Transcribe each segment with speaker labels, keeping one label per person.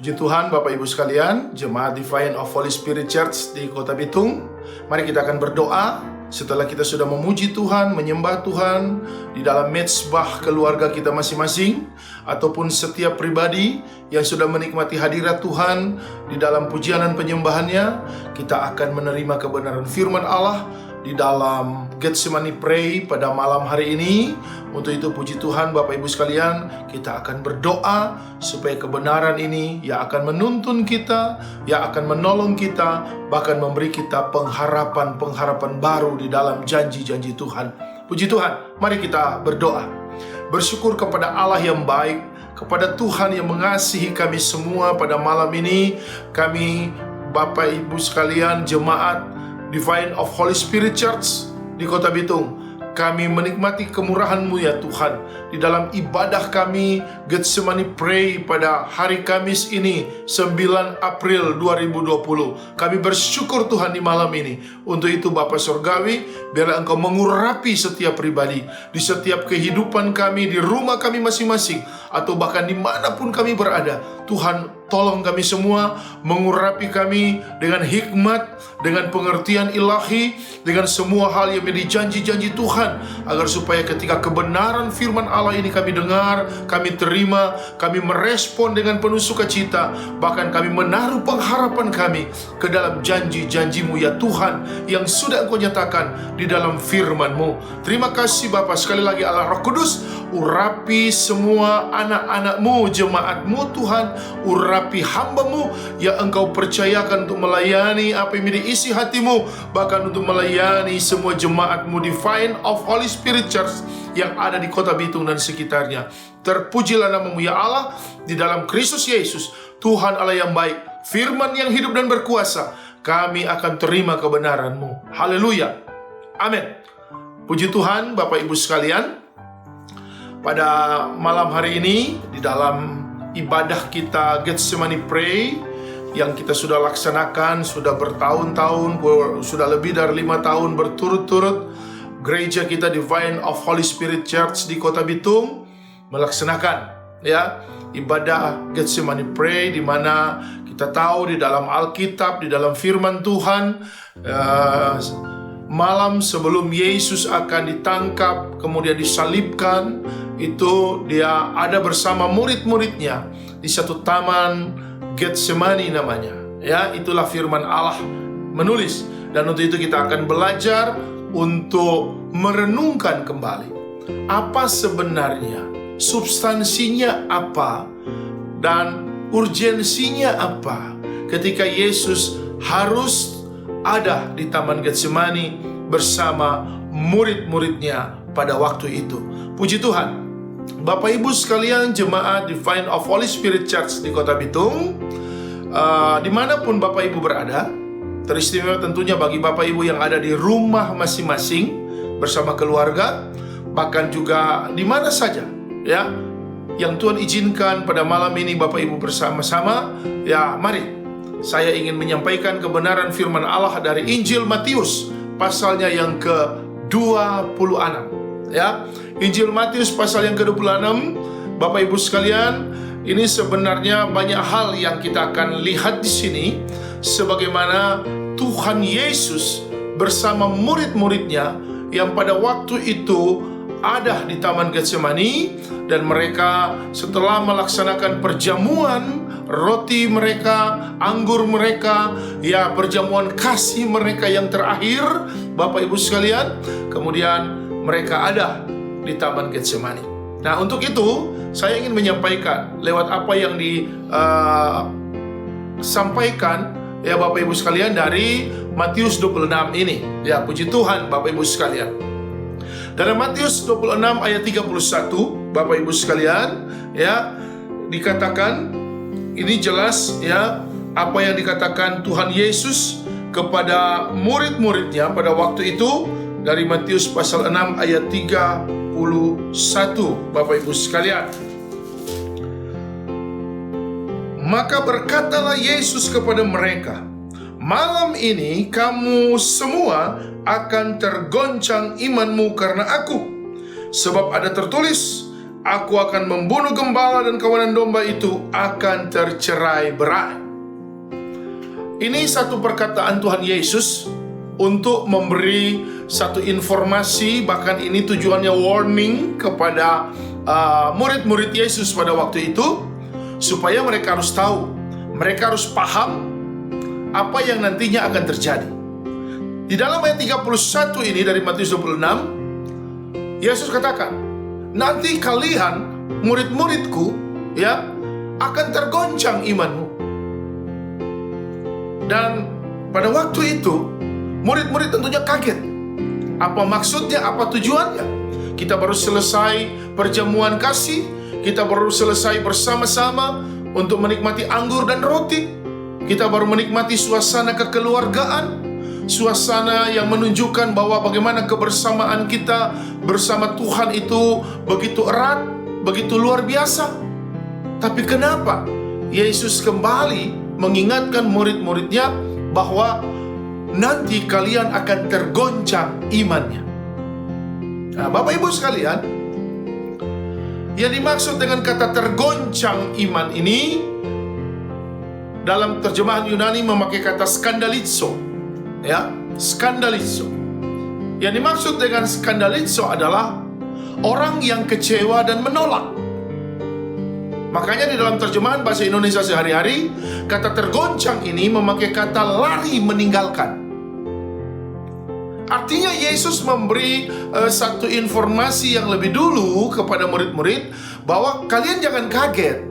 Speaker 1: Puji Tuhan Bapak Ibu sekalian, Jemaat Divine of Holy Spirit Church di Kota Bitung. Mari kita akan berdoa setelah kita sudah memuji Tuhan, menyembah Tuhan di dalam mezbah keluarga kita masing-masing, ataupun setiap pribadi yang sudah menikmati hadirat Tuhan di dalam pujian dan penyembahannya. Kita akan menerima kebenaran firman Allah di dalam Getsemani Pray pada malam hari ini. Untuk itu puji Tuhan Bapak Ibu sekalian, kita akan berdoa supaya kebenaran ini yang akan menuntun kita, yang akan menolong kita, bahkan memberi kita pengharapan baru di dalam janji-janji Tuhan. Puji Tuhan, mari kita berdoa. Bersyukur kepada Allah yang baik, kepada Tuhan yang mengasihi kami semua pada malam ini. Kami Bapak Ibu sekalian, Jemaat Divine of Holy Spirit Church di Kota Bitung, kami menikmati kemurahan-Mu ya Tuhan. Di dalam ibadah kami Getsemani Pray pada hari Kamis ini 9 April 2020, kami bersyukur Tuhan di malam ini. Untuk itu Bapa Surgawi, biarlah Engkau mengurapi setiap pribadi di setiap kehidupan kami, di rumah kami masing-masing, atau bahkan dimanapun kami berada. Tuhan, tolong kami semua, mengurapi kami dengan hikmat, dengan pengertian ilahi, dengan semua hal yang menjadi janji-janji Tuhan, agar supaya ketika kebenaran firman Allah ini kami dengar, kami terima, kami merespon dengan penuh sukacita, bahkan kami menaruh pengharapan kami ke dalam janji-janji-Mu ya Tuhan, yang sudah Engkau nyatakan di dalam firman-Mu. Terima kasih Bapa. Sekali lagi Allah Roh Kudus, urapi semua anak-anak-Mu, jemaat-Mu Tuhan, urapi hamba-Mu yang Engkau percayakan untuk melayani apa yang menjadi isi hati-Mu, bahkan untuk melayani semua jemaat-Mu Divine of Holy Spirit Church yang ada di Kota Bitung dan sekitarnya. Terpujilah nama-Mu ya Allah, di dalam Kristus Yesus, Tuhan Allah yang baik, firman yang hidup dan berkuasa. Kami akan terima kebenaran-Mu. Haleluya. Amin. Puji Tuhan Bapak Ibu sekalian, pada malam hari ini di dalam ibadah kita Getsemani Pray yang kita sudah laksanakan sudah bertahun-tahun, sudah lebih dari 5 tahun berturut-turut, gereja kita Divine of Holy Spirit Church di Kota Bitung melaksanakan ya ibadah Getsemani Pray, di mana kita tahu di dalam Alkitab, di dalam firman Tuhan, malam sebelum Yesus akan ditangkap kemudian disalibkan, itu dia ada bersama murid-muridnya di satu taman Getsemani namanya. Ya, itulah firman Allah menulis. Dan untuk itu kita akan belajar untuk merenungkan kembali apa sebenarnya, substansinya apa, dan urgensinya apa ketika Yesus harus ada di taman Getsemani bersama murid-muridnya pada waktu itu. Puji Tuhan. Bapak Ibu sekalian, Jemaat Divine of Holy Spirit Church di Kota Bitung, dimanapun Bapak Ibu berada, teristimewa tentunya bagi Bapak Ibu yang ada di rumah masing-masing bersama keluarga, bahkan juga di mana saja ya yang Tuhan izinkan pada malam ini Bapak Ibu bersama-sama. Ya, mari saya ingin menyampaikan kebenaran firman Allah dari Injil Matius pasalnya yang ke-26 ya. Injil Matius pasal yang ke-26, Bapak Ibu sekalian, ini sebenarnya banyak hal yang kita akan lihat di sini, sebagaimana Tuhan Yesus bersama murid-muridnya yang pada waktu itu ada di Taman Getsemani, dan mereka setelah melaksanakan perjamuan roti mereka, anggur mereka, ya perjamuan kasih mereka yang terakhir, Bapak Ibu sekalian, kemudian mereka ada di Taman Getsemani. Nah, untuk itu saya ingin menyampaikan lewat apa yang disampaikan ya Bapak Ibu sekalian dari Matius 26 ini. Ya, puji Tuhan Bapak Ibu sekalian. Dalam Matius 26 ayat 31, Bapak Ibu sekalian, ya, dikatakan, ini jelas ya apa yang dikatakan Tuhan Yesus kepada murid-muridnya pada waktu itu, dari Matius pasal 6 ayat 31, Bapak Ibu sekalian. Maka berkatalah Yesus kepada mereka, malam ini kamu semua akan tergoncang imanmu karena aku. Sebab ada tertulis, Aku akan membunuh gembala dan kawanan domba itu akan tercerai berai. Ini satu perkataan Tuhan Yesus untuk memberi satu informasi, bahkan ini tujuannya warning kepada murid-murid Yesus pada waktu itu, supaya mereka harus tahu, mereka harus paham apa yang nantinya akan terjadi. Di dalam ayat 31 ini dari Matius 26, Yesus katakan, nanti kalian, murid-muridku, ya, akan tergoncang imanmu. Dan pada waktu itu, murid-murid tentunya kaget. Apa maksudnya, apa tujuannya? Kita baru selesai perjamuan kasih, kita baru selesai bersama-sama untuk menikmati anggur dan roti. Kita baru menikmati suasana kekeluargaan, suasana yang menunjukkan bahwa bagaimana kebersamaan kita bersama Tuhan itu begitu erat, begitu luar biasa. Tapi kenapa Yesus kembali mengingatkan murid-muridnya bahwa nanti kalian akan tergoncang imannya? Nah, Bapak Ibu sekalian, yang dimaksud dengan kata tergoncang iman ini dalam terjemahan Yunani memakai kata skandalizo, ya, skandalizo. Yang dimaksud dengan skandalizo adalah orang yang kecewa dan menolak. Makanya di dalam terjemahan bahasa Indonesia sehari-hari, kata tergoncang ini memakai kata lari meninggalkan. Artinya Yesus memberi satu informasi yang lebih dulu kepada murid-murid bahwa kalian jangan kaget.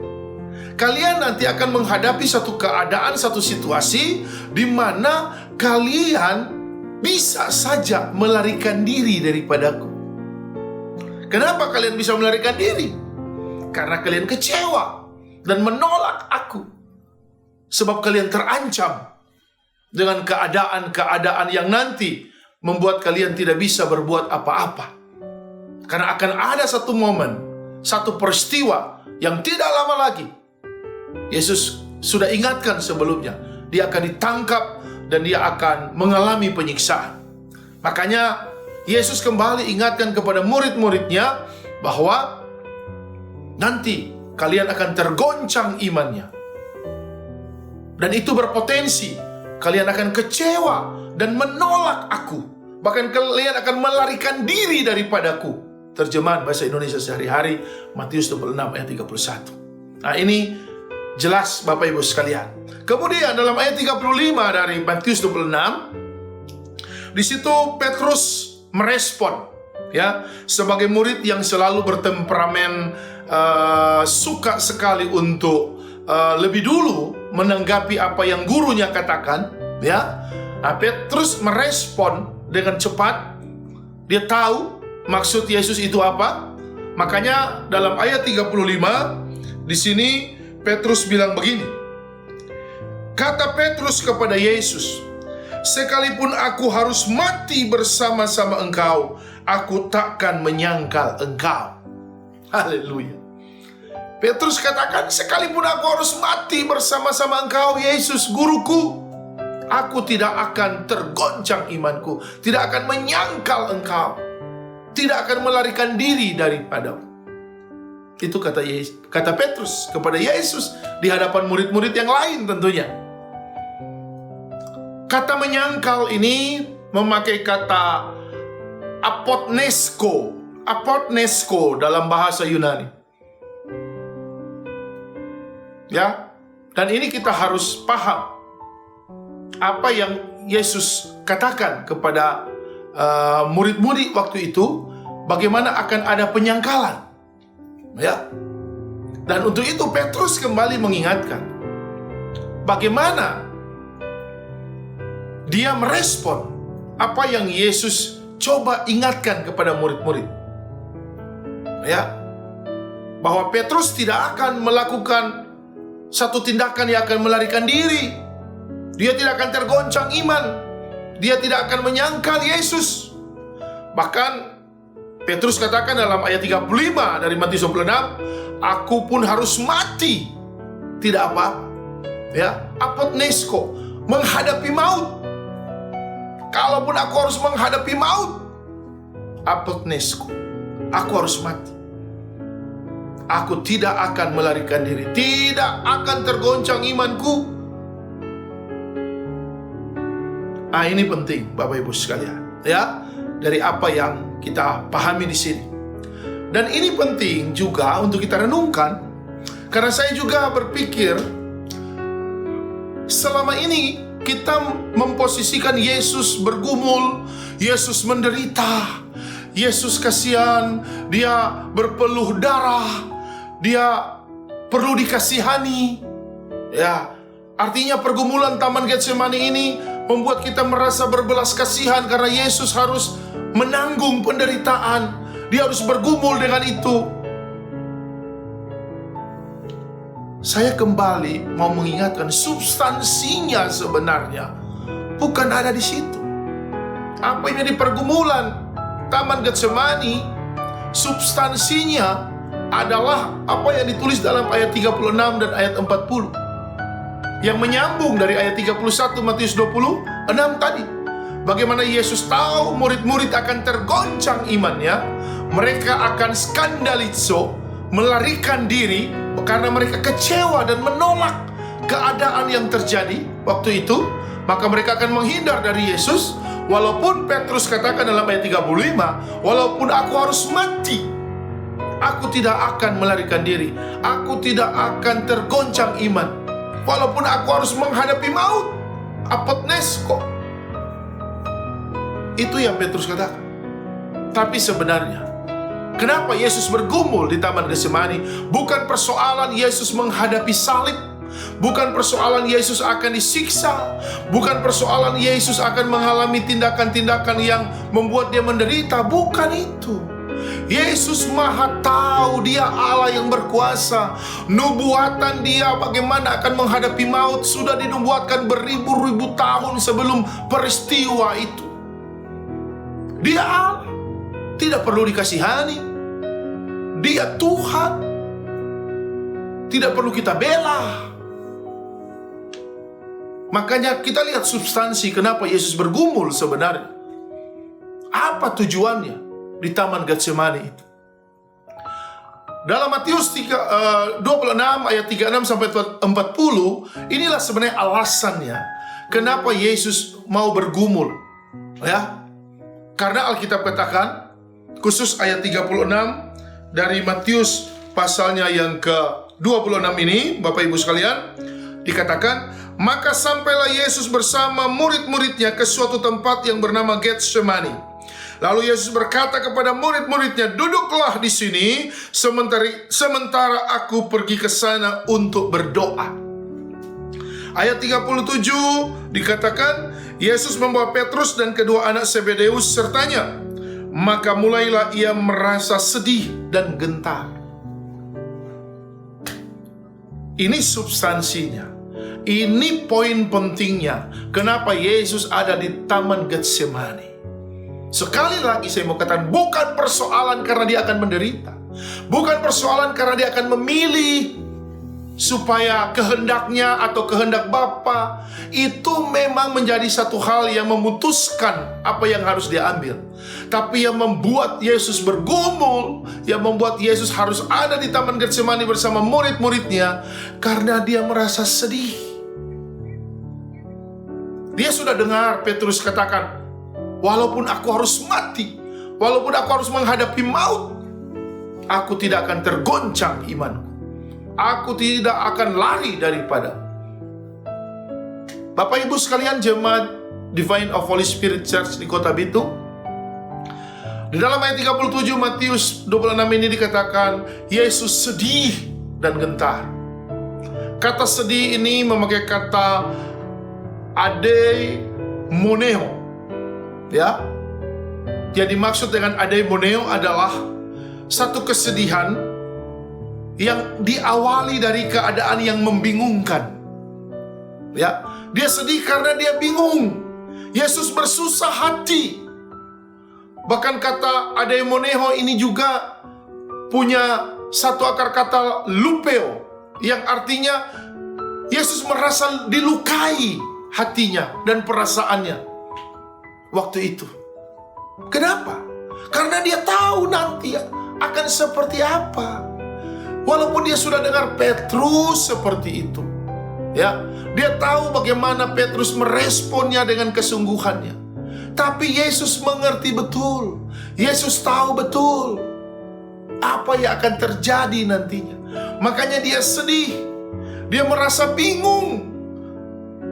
Speaker 1: Kalian nanti akan menghadapi satu keadaan, satu situasi di mana kalian bisa saja melarikan diri daripadaku. Kenapa kalian bisa melarikan diri? Karena kalian kecewa dan menolak aku. Sebab kalian terancam dengan keadaan-keadaan yang nanti membuat kalian tidak bisa berbuat apa-apa. Karena akan ada satu momen, satu peristiwa yang tidak lama lagi. Yesus sudah ingatkan sebelumnya, dia akan ditangkap dan dia akan mengalami penyiksaan. Makanya Yesus kembali ingatkan kepada murid-muridnya bahwa nanti kalian akan tergoncang imannya. Dan itu berpotensi kalian akan kecewa dan menolak aku. Bahkan kalian akan melarikan diri daripadaku. Terjemahan bahasa Indonesia sehari-hari, Matius 26 ayat 31. Nah, ini jelas Bapak Ibu sekalian. Kemudian dalam ayat 35 dari Matius 26, di situ Petrus merespon, ya, sebagai murid yang selalu bertemperamen, suka sekali untuk lebih dulu menanggapi apa yang gurunya katakan, ya. Nah, Petrus merespon dengan cepat. Dia tahu maksud Yesus itu apa. Makanya dalam ayat 35 di sini Petrus bilang begini. Kata Petrus kepada Yesus, sekalipun aku harus mati bersama-sama engkau, aku takkan menyangkal engkau. Haleluya. Petrus katakan, sekalipun aku harus mati bersama-sama engkau, Yesus guruku, aku tidak akan tergoncang imanku, tidak akan menyangkal engkau, tidak akan melarikan diri daripadamu. Itu kata Petrus kepada Yesus di hadapan murid-murid yang lain tentunya. Kata menyangkal ini memakai kata apotnesko dalam bahasa Yunani. Ya, dan ini kita harus paham apa yang Yesus katakan kepada murid-murid waktu itu, bagaimana akan ada penyangkalan, ya. Dan untuk itu Petrus kembali mengingatkan bagaimana dia merespon apa yang Yesus coba ingatkan kepada murid-murid, ya, bahwa Petrus tidak akan melakukan satu tindakan yang akan melarikan diri. Dia tidak akan tergoncang iman. Dia tidak akan menyangkal Yesus. Bahkan Petrus katakan dalam ayat 35 dari Matius 26, aku pun harus mati, tidak apa-apa. Ya, apotnesko, menghadapi maut. Kalaupun aku harus menghadapi maut, apotnesko, aku harus mati. aku tidak akan melarikan diri, tidak akan tergoncang imanku. Ini penting Bapak Ibu sekalian, ya, dari apa yang kita pahami di sini. Dan ini penting juga untuk kita renungkan, karena saya juga berpikir selama ini kita memposisikan Yesus bergumul, Yesus menderita, Yesus kasihan, dia berpeluh darah, dia perlu dikasihani. Ya, artinya pergumulan Taman Getsemani ini membuat kita merasa berbelas kasihan karena Yesus harus menanggung penderitaan. Dia harus bergumul dengan itu. Saya kembali mau mengingatkan, substansinya sebenarnya bukan ada di situ. Apa yang jadi pergumulan Taman Getsemani, substansinya adalah apa yang ditulis dalam ayat 36 dan ayat 40, yang menyambung dari ayat 31 Matius 26 tadi. Bagaimana Yesus tahu murid-murid akan tergoncang imannya, mereka akan skandalizo, melarikan diri karena mereka kecewa dan menolak keadaan yang terjadi waktu itu. Maka mereka akan menghindar dari Yesus. Walaupun Petrus katakan dalam ayat 35, walaupun aku harus mati, aku tidak akan melarikan diri, aku tidak akan tergoncang iman. Walaupun aku harus menghadapi maut, apotnesko. Itu yang Petrus katakan. Tapi sebenarnya, kenapa Yesus bergumul di Taman Getsemani? Bukan persoalan Yesus menghadapi salib, bukan persoalan Yesus akan disiksa, bukan persoalan Yesus akan mengalami tindakan-tindakan yang membuat dia menderita. Bukan itu. Yesus maha tahu, dia Allah yang berkuasa. Nubuatan dia bagaimana akan menghadapi maut sudah dinubuatkan beribu-ribu tahun sebelum peristiwa itu. Dia Allah, tidak perlu dikasihani. Dia Tuhan, tidak perlu kita bela. Makanya kita lihat substansi kenapa Yesus bergumul sebenarnya. Apa tujuannya di Taman Getsemani itu? Dalam Matius 26 ayat 36 sampai 40, inilah sebenarnya alasannya kenapa Yesus mau bergumul. Ya, karena Alkitab katakan, khusus ayat 36 dari Matius pasalnya yang ke-26 ini, Bapak Ibu sekalian, dikatakan, maka sampailah Yesus bersama murid-muridnya ke suatu tempat yang bernama Getsemani. Lalu Yesus berkata kepada murid-muridnya, duduklah di sini sementara aku pergi ke sana untuk berdoa. Ayat 37 dikatakan, Yesus membawa Petrus dan kedua anak Zebedeus sertanya. Maka mulailah ia merasa sedih dan gentar. Ini substansinya. Ini poin pentingnya. Kenapa Yesus ada di Taman Getsemani. Sekali lagi saya mau katakan, bukan persoalan karena dia akan menderita. Bukan persoalan karena dia akan memilih supaya kehendaknya atau kehendak Bapa. Itu memang menjadi satu hal yang memutuskan apa yang harus diambil. Tapi yang membuat Yesus bergumul, yang membuat Yesus harus ada di Taman Getsemani bersama murid-muridnya, karena dia merasa sedih. Dia sudah dengar Petrus katakan, walaupun aku harus mati, walaupun aku harus menghadapi maut, aku tidak akan tergoncang imanku. Aku tidak akan lari daripada. Bapak Ibu sekalian, jemaat Divine of Holy Spirit Church di Kota Bitung, di dalam ayat 37 Matius 26 ini dikatakan Yesus sedih dan gentar. Kata sedih ini memakai kata adeimoneo. Ya. Jadi maksud dengan adeimoneo adalah satu kesedihan yang diawali dari keadaan yang membingungkan. Ya, dia sedih karena dia bingung. Yesus bersusah hati. Bahkan kata adeimoneo ini juga punya satu akar kata lupeo, yang artinya Yesus merasa dilukai hatinya dan perasaannya waktu itu. Kenapa? Karena dia tahu nanti akan seperti apa. Walaupun dia sudah dengar Petrus seperti itu, ya, dia tahu bagaimana Petrus meresponnya dengan kesungguhannya. Tapi Yesus mengerti betul. Yesus tahu betul apa yang akan terjadi nantinya. Makanya dia sedih. Dia merasa bingung.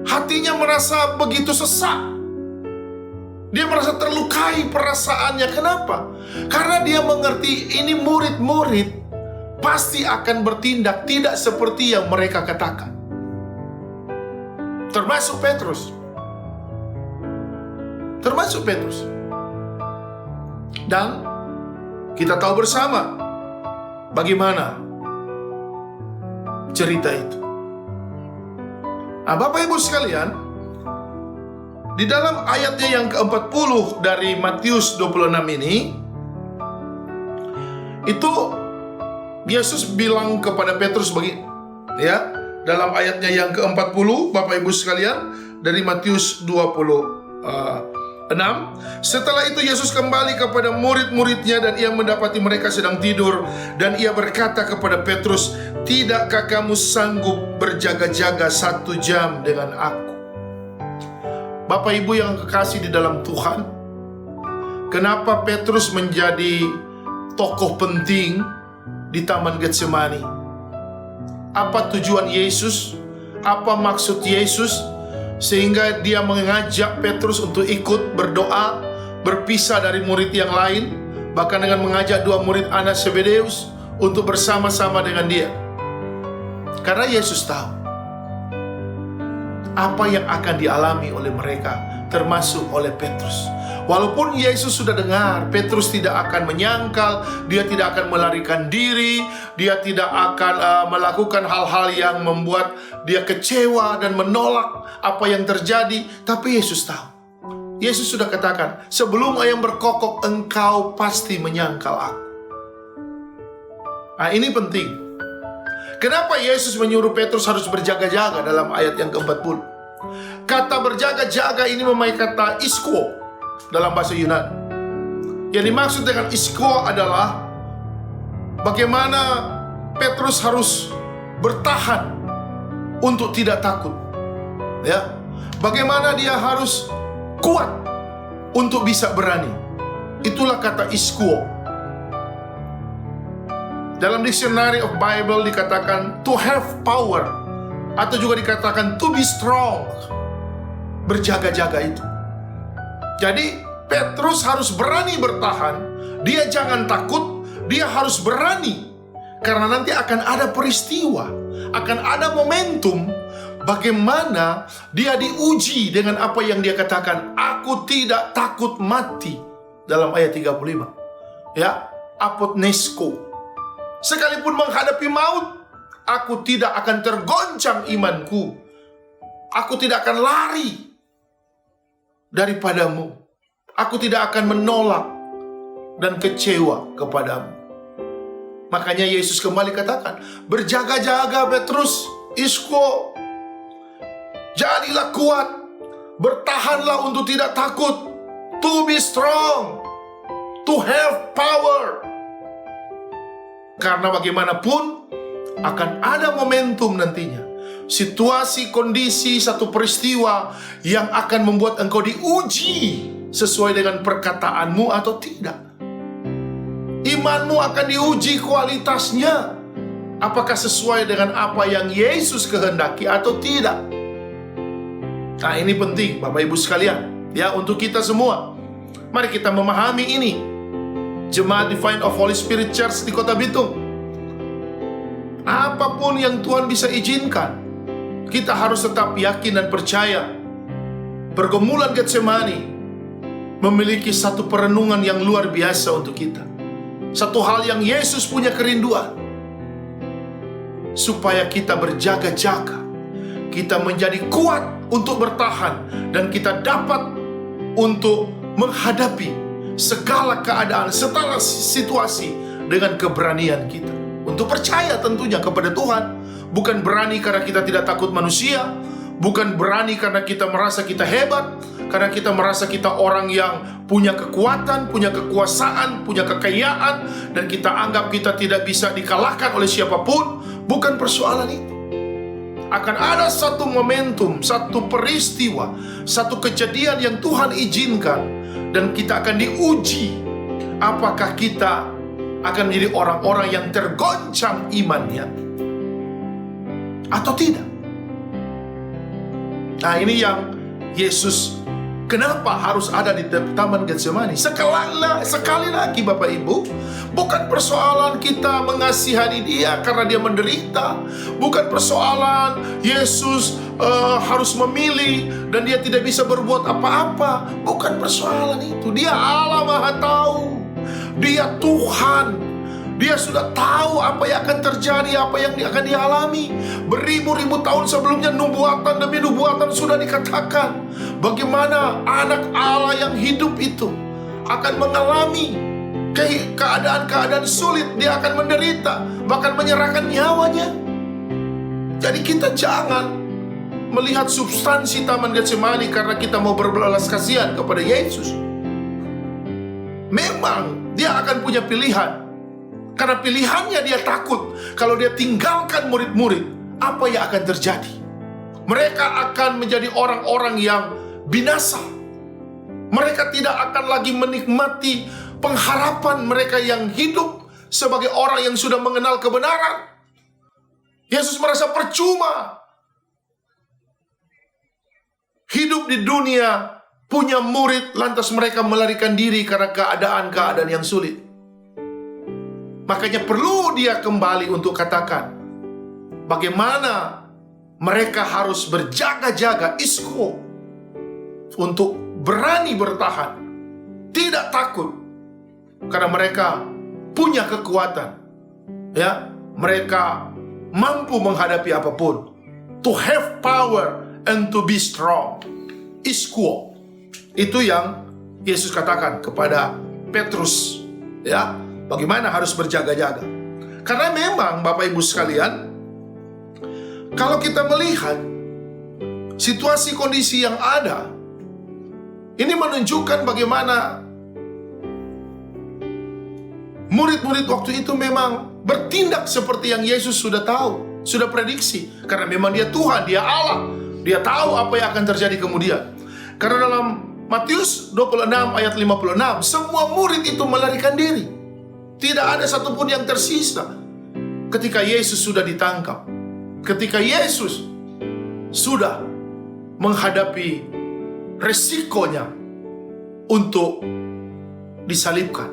Speaker 1: Hatinya merasa begitu sesak. Dia merasa terlukai perasaannya. Kenapa? Karena dia mengerti ini murid-murid pasti akan bertindak tidak seperti yang mereka katakan. Termasuk Petrus. Dan kita tahu bersama bagaimana cerita itu. Nah, Bapak Ibu sekalian, di dalam ayatnya yang ke-40 dari Matius 26 ini, itu Yesus bilang kepada Petrus begini, ya, dalam ayatnya yang ke-40, Bapak Ibu sekalian, dari Matius 26. Setelah itu Yesus kembali kepada murid-muridnya dan ia mendapati mereka sedang tidur. Dan ia berkata kepada Petrus, "Tidakkah kamu sanggup berjaga-jaga 1 jam dengan aku?" Bapak Ibu yang kekasih di dalam Tuhan, kenapa Petrus menjadi tokoh penting di Taman Getsemani? Apa tujuan Yesus? Apa maksud Yesus? Sehingga dia mengajak Petrus untuk ikut berdoa, berpisah dari murid yang lain, bahkan dengan mengajak 2 murid anak Zebedeus untuk bersama-sama dengan dia. Karena Yesus tahu apa yang akan dialami oleh mereka, termasuk oleh Petrus. Walaupun Yesus sudah dengar, Petrus tidak akan menyangkal, dia tidak akan melarikan diri, dia tidak akan melakukan hal-hal yang membuat dia kecewa dan menolak apa yang terjadi. Tapi Yesus tahu. Yesus sudah katakan, sebelum ayam berkokok, engkau pasti menyangkal aku. Nah, ini penting. Kenapa Yesus menyuruh Petrus harus berjaga-jaga dalam ayat yang ke-40? Kata berjaga-jaga ini memakai kata isko dalam bahasa Yunani. Yang dimaksud dengan isko adalah bagaimana Petrus harus bertahan untuk tidak takut. Ya, bagaimana dia harus kuat untuk bisa berani. Itulah kata isko. Dalam Dictionary of Bible dikatakan to have power, atau juga dikatakan to be strong. Berjaga-jaga itu. Jadi Petrus harus berani bertahan. Dia jangan takut, dia harus berani. Karena nanti akan ada peristiwa, akan ada momentum bagaimana dia diuji dengan apa yang dia katakan, aku tidak takut mati, dalam ayat 35. Ya, apotnesko. Sekalipun menghadapi maut, aku tidak akan tergoncang imanku. Aku tidak akan lari daripadamu. Aku tidak akan menolak dan kecewa kepadamu. Makanya Yesus kembali katakan, berjaga-jaga Petrus, isko. Jadilah kuat, bertahanlah untuk tidak takut. To be strong, to have power. Karena bagaimanapun akan ada momentum nantinya, situasi, kondisi, satu peristiwa yang akan membuat engkau diuji sesuai dengan perkataanmu atau tidak. Imanmu akan diuji kualitasnya, apakah sesuai dengan apa yang Yesus kehendaki atau tidak. Nah, ini penting Bapak Ibu sekalian, ya, untuk kita semua. Mari kita memahami ini. Jemaat Divine of Holy Spirit Church di Kota Bitung, apapun yang Tuhan bisa izinkan, kita harus tetap yakin dan percaya. Pergumulan Getsemani memiliki satu perenungan yang luar biasa untuk kita. Satu hal yang Yesus punya kerinduan, supaya kita berjaga-jaga, kita menjadi kuat untuk bertahan, dan kita dapat untuk menghadapi segala keadaan, segala situasi dengan keberanian kita. Untuk percaya tentunya kepada Tuhan. Bukan berani karena kita tidak takut manusia, bukan berani karena kita merasa kita hebat, Karena kita merasa kita orang yang punya kekuatan, punya kekuasaan, punya kekayaan, dan kita anggap kita tidak bisa dikalahkan oleh siapapun. Bukan persoalan itu. Akan ada satu momentum, satu peristiwa, satu kejadian yang Tuhan izinkan, dan kita akan diuji. Apakah kita akan menjadi orang-orang yang tergoncang imannya atau tidak? Nah, ini yang Yesus kenapa harus ada di Taman Getsemani. Sekali lagi Bapak Ibu, bukan persoalan kita mengasihani dia karena dia menderita. Bukan persoalan Yesus harus memilih dan dia tidak bisa berbuat apa-apa. Bukan persoalan itu. Dia Allah Maha Tahu. Dia Tuhan. Dia sudah tahu apa yang akan terjadi, apa yang akan dialami. Beribu-ribu tahun sebelumnya nubuatan demi nubuatan sudah dikatakan bagaimana anak Allah yang hidup itu akan mengalami keadaan-keadaan sulit. Dia akan menderita, bahkan menyerahkan nyawanya. Jadi kita jangan melihat substansi Taman Getsemani karena kita mau berbelas kasihan kepada Yesus. Memang dia akan punya pilihan. Karena pilihannya dia takut kalau dia tinggalkan murid-murid, apa yang akan terjadi? Mereka akan menjadi orang-orang yang binasa. Mereka tidak akan lagi menikmati pengharapan mereka yang hidup sebagai orang yang sudah mengenal kebenaran. Yesus merasa percuma hidup di dunia, punya murid, lantas mereka melarikan diri karena keadaan-keadaan yang sulit. Makanya perlu dia kembali untuk katakan bagaimana mereka harus berjaga-jaga, isko, untuk berani bertahan, tidak takut, karena mereka punya kekuatan. Ya, mereka mampu menghadapi apapun. To have power and to be strong. Isko. Itu yang Yesus katakan kepada Petrus. Ya. Bagaimana harus berjaga-jaga. Karena memang Bapak Ibu sekalian, kalau kita melihat situasi kondisi yang ada, ini menunjukkan bagaimana murid-murid waktu itu memang bertindak seperti yang Yesus sudah tahu, sudah prediksi. Karena memang dia Tuhan, dia Allah. Dia tahu apa yang akan terjadi kemudian. Karena dalam Matius 26 ayat 56, semua murid itu melarikan diri. Tidak ada satupun yang tersisa ketika Yesus sudah ditangkap. Ketika Yesus sudah menghadapi resikonya untuk disalibkan,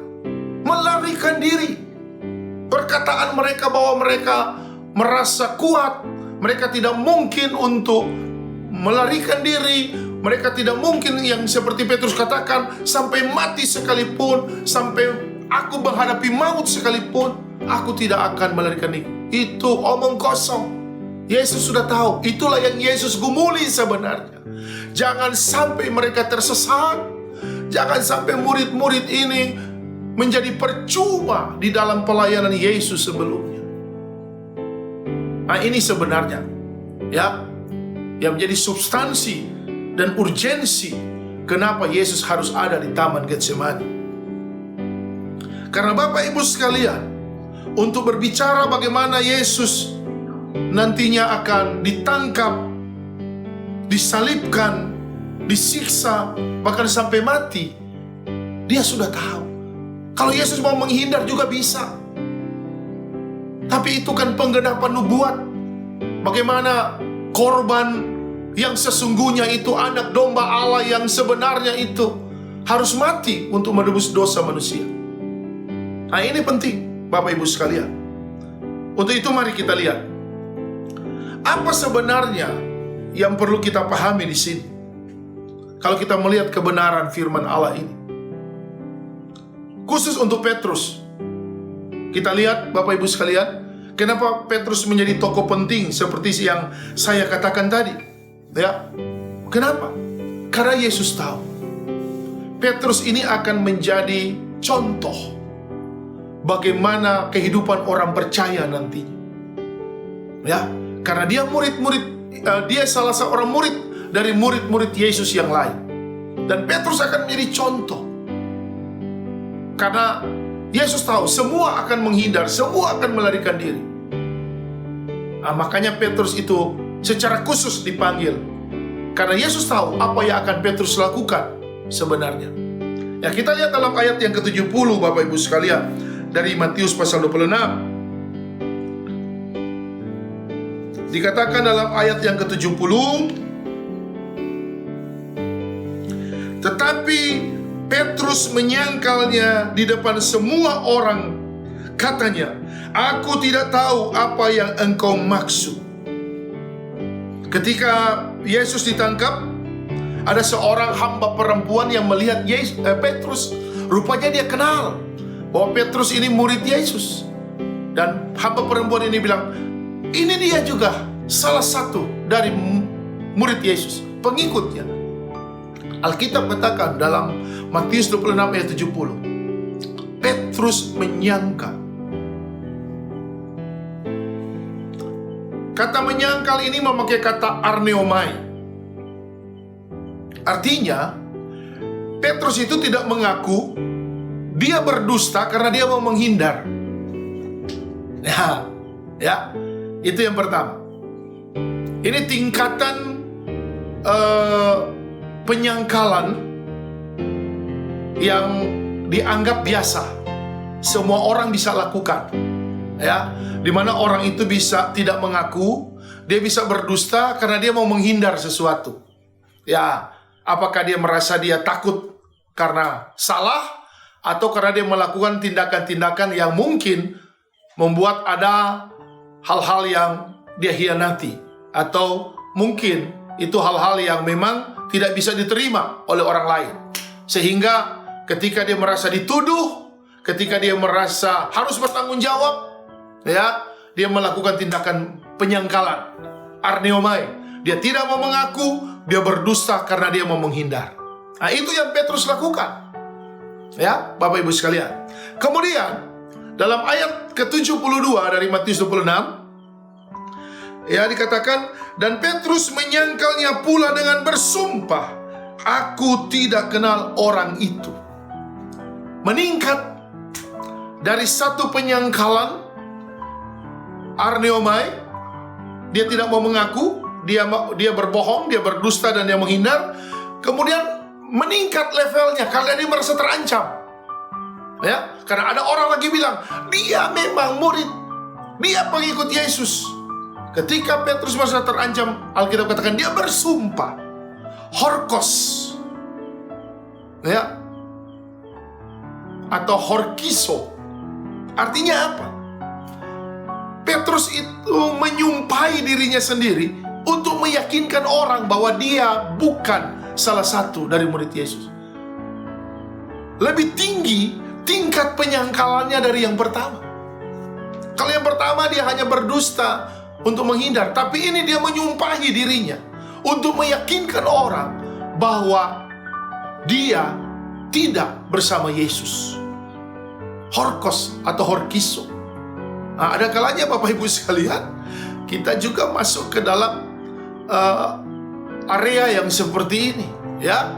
Speaker 1: melarikan diri. Perkataan mereka bahwa mereka merasa kuat, mereka tidak mungkin untuk melarikan diri. Mereka tidak mungkin yang seperti Petrus katakan, sampai mati sekalipun, sampai aku menghadapi maut sekalipun, aku tidak akan melarikan diri. Itu omong kosong. Yesus sudah tahu. Itulah yang Yesus gumuli sebenarnya. Jangan sampai mereka tersesat. Jangan sampai murid-murid ini menjadi percuma di dalam pelayanan Yesus sebelumnya. Nah, ini sebenarnya ya yang menjadi substansi dan urgensi kenapa Yesus harus ada di Taman Getsemani. Karena Bapak Ibu sekalian, untuk berbicara bagaimana Yesus nantinya akan ditangkap, disalibkan, disiksa, bahkan sampai mati, dia sudah tahu. Kalau Yesus mau menghindar juga bisa. Tapi itu kan penggenapan nubuat. Bagaimana korban yang sesungguhnya itu anak domba Allah yang sebenarnya itu harus mati untuk menebus dosa manusia. Nah, ini penting Bapak Ibu sekalian. Untuk itu mari kita lihat apa sebenarnya yang perlu kita pahami di sini. Kalau kita melihat kebenaran firman Allah ini, khusus untuk Petrus, kita lihat Bapak Ibu sekalian, kenapa Petrus menjadi tokoh penting seperti yang saya katakan tadi. Ya, kenapa? Karena Yesus tahu Petrus ini akan menjadi contoh bagaimana kehidupan orang percaya nantinya. Ya, karena dia dia salah seorang murid dari murid-murid Yesus yang lain. Dan Petrus akan menjadi contoh. Karena Yesus tahu semua akan menghindar, semua akan melarikan diri. Makanya Petrus itu secara khusus dipanggil. Karena Yesus tahu apa yang akan Petrus lakukan sebenarnya. Ya, kita lihat dalam ayat yang ke-70 Bapak Ibu sekalian, dari Matius pasal 26. Dikatakan dalam ayat yang ke-70, tetapi Petrus menyangkalnya di depan semua orang. Katanya, "Aku tidak tahu apa yang engkau maksud." Ketika Yesus ditangkap, ada seorang hamba perempuan yang melihat Petrus. Rupanya dia kenal bahwa Petrus ini murid Yesus. Dan hamba perempuan ini bilang, ini dia juga salah satu dari murid Yesus, pengikutnya. Alkitab katakan dalam Matius 26 ayat 70, Petrus menyangka. Kata menyangkal ini memakai kata arneomai. Artinya, Petrus itu tidak mengaku dia berdusta karena dia mau menghindar. Ya, itu yang pertama. Ini tingkatan penyangkalan yang dianggap biasa, semua orang bisa lakukan, ya, dimana orang itu bisa tidak mengaku, dia bisa berdusta karena dia mau menghindar sesuatu. Ya, apakah dia merasa dia takut karena salah, atau karena dia melakukan tindakan-tindakan yang mungkin membuat ada hal-hal yang dia hianati, atau mungkin itu hal-hal yang memang tidak bisa diterima oleh orang lain. Sehingga ketika dia merasa dituduh, ketika dia merasa harus bertanggung jawab, ya, dia melakukan tindakan penyangkalan, arneomai. Dia tidak mau mengaku, dia berdusta karena dia mau menghindar. Nah, itu yang Petrus lakukan. Ya, Bapak Ibu sekalian. Kemudian dalam ayat ke-72 dari Matius 26, ya, dikatakan, dan Petrus menyangkalnya pula dengan bersumpah, "Aku tidak kenal orang itu." Meningkat dari satu penyangkalan, arneomai, dia tidak mau mengaku, dia berbohong, dia berdusta dan dia menghindar. Kemudian meningkat levelnya karena dia merasa terancam. Ya, karena ada orang lagi bilang, dia memang murid, dia pengikut Yesus. Ketika Petrus merasa terancam, Alkitab katakan dia bersumpah, horkos, ya, atau horkiso. Artinya apa? Petrus itu menyumpahi dirinya sendiri untuk meyakinkan orang bahwa dia bukan salah satu dari murid Yesus. Lebih tinggi tingkat penyangkalannya dari yang pertama. Kalau yang pertama dia hanya berdusta untuk menghindar, tapi ini dia menyumpahi dirinya untuk meyakinkan orang bahwa dia tidak bersama Yesus. Horkos atau horkiso. Nah, ada kalanya Bapak Ibu sekalian, kita juga masuk ke dalam area yang seperti ini, ya,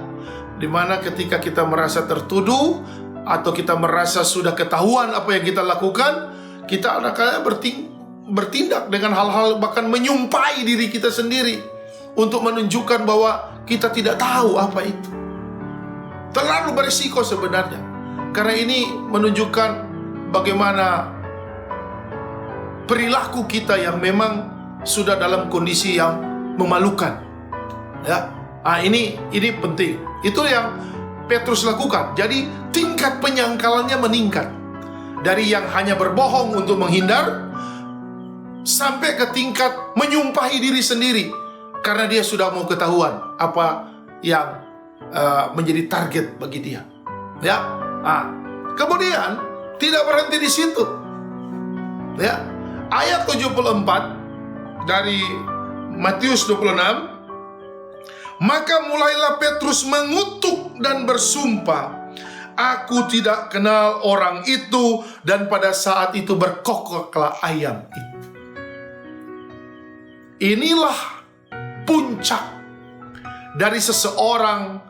Speaker 1: dimana ketika kita merasa tertuduh atau kita merasa sudah ketahuan apa yang kita lakukan, kita ada kalanya bertindak dengan hal-hal, bahkan menyumpahi diri kita sendiri untuk menunjukkan bahwa kita tidak tahu apa itu. Terlalu berisiko sebenarnya, karena ini menunjukkan bagaimana perilaku kita yang memang sudah dalam kondisi yang memalukan. Ya, ini penting. Itu yang Petrus lakukan. Jadi tingkat penyangkalannya meningkat dari yang hanya berbohong untuk menghindar sampai ke tingkat menyumpahi diri sendiri karena dia sudah mau ketahuan apa yang menjadi target bagi dia. Ya, kemudian tidak berhenti di situ. Ya, ayat 74 dari Matius 26. Maka mulailah Petrus mengutuk dan bersumpah, "Aku tidak kenal orang itu," dan pada saat itu berkokoklah ayam itu. Inilah puncak dari seseorang